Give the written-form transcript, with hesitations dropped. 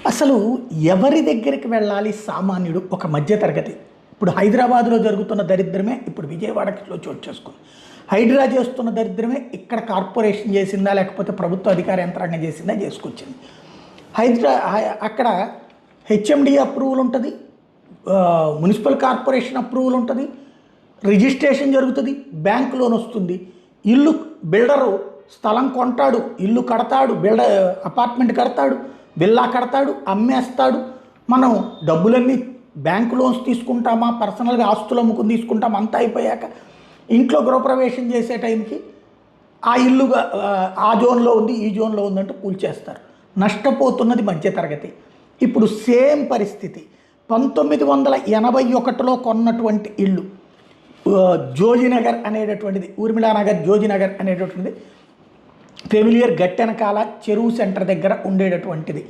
అసలు ఎవరి దగ్గరికి వెళ్ళాలి సామాన్యుడు? ఒక మధ్యతరగతి. ఇప్పుడు హైదరాబాద్లో జరుగుతున్న దరిద్రమే ఇప్పుడు విజయవాడలో చోటు చేసుకుంది. హైడ్రా చేస్తున్న దరిద్రమే ఇక్కడ కార్పొరేషన్ చేసిందా లేకపోతే ప్రభుత్వ అధికార యంత్రాంగం చేసిందా చేసుకొచ్చింది. అక్కడ హెచ్ఎండి అప్రూవల్ ఉంటుంది, మున్సిపల్ కార్పొరేషన్ అప్రూవల్ ఉంటుంది, రిజిస్ట్రేషన్ జరుగుతుంది, బ్యాంక్ లోన్ వస్తుంది. ఇల్లు బిల్డరు స్థలం కొంటాడు, ఇల్లు కడతాడు, అపార్ట్మెంట్ కడతాడు, విల్లా కడతాడు, అమ్మేస్తాడు. మనం డబ్బులన్నీ బ్యాంకు లోన్స్ తీసుకుంటామా, పర్సనల్గా ఆస్తులు అమ్ముకుని తీసుకుంటామా, అంతా అయిపోయాక ఇంట్లో గృహప్రవేశం చేసే టైంకి ఆ ఇల్లు ఆ జోన్లో ఉంది, ఈ జోన్లో ఉందంటూ కూల్చేస్తారు. నష్టపోతున్నది మధ్యతరగతి. ఇప్పుడు సేమ్ పరిస్థితి 1981లో కొన్నటువంటి ఇల్లు జోజినగర్ అనేటటువంటిది, ఊర్మిళానగర్ జోజినగర్ అనేటటువంటిది ఫెమిలియర్ గట్టెనకాల చెరువు సెంటర్ దగ్గర ఉండేటటువంటిది.